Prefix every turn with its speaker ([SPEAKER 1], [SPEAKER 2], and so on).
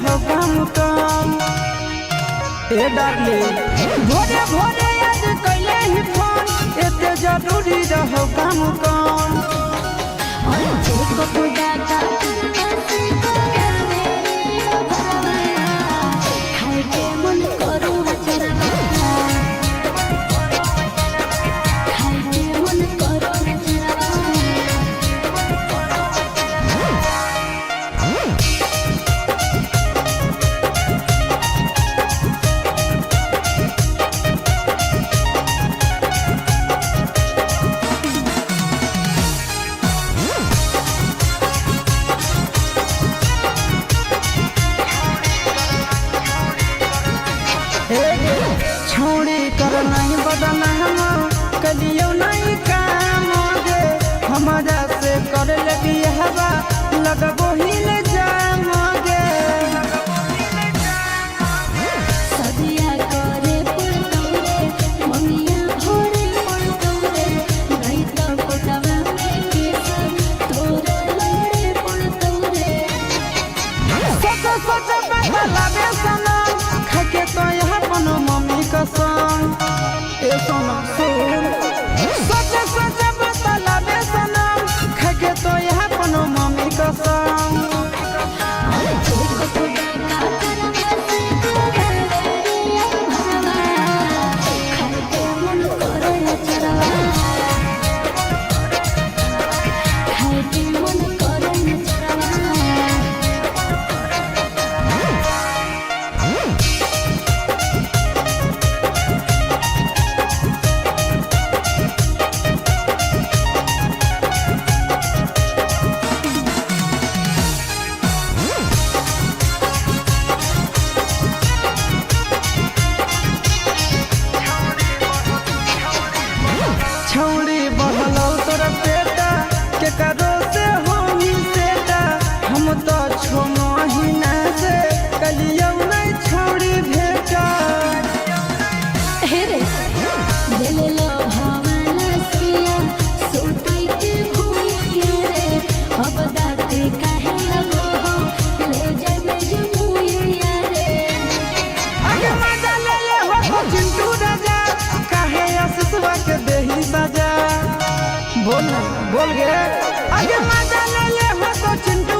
[SPEAKER 1] रहो काम कम ए डार्ली भोरे भोरे आज कैले ही फोन एते जरूरी रहो काम कम छोड़ी कर नहीं बदना हम कलियो नहीं काम गे हमारा से कर लगी हवा लगबो ही ले जाम गे
[SPEAKER 2] सदिया करे पड़तौरे ममिया भोरे पड़तौरे नहीं तो कोटवा में केस तोरे लड़े पड़तौरे
[SPEAKER 1] सोच बदला बे सनम खाके तो यहाँ पनो मम्मी कसम ए सोना सोच बदला बे सनम खाके तो यहाँ पनो मम्मी कसम छौड़ी बहलो तोरा बेटा के करो से होई सेटा हम तो छो महीना से कलियो नहीं छौड़ी भेटा
[SPEAKER 2] हे रे दिले लो भावना सिया सोताई के भूलिए रे अब दाते काहे लगो हो ले जाए में जमुइया रे
[SPEAKER 1] आगे मजा ले हो तो चिंटू राजा काहे आसुसवा के देही सजा बोल गे आगे मजा ले हो तो चिंटू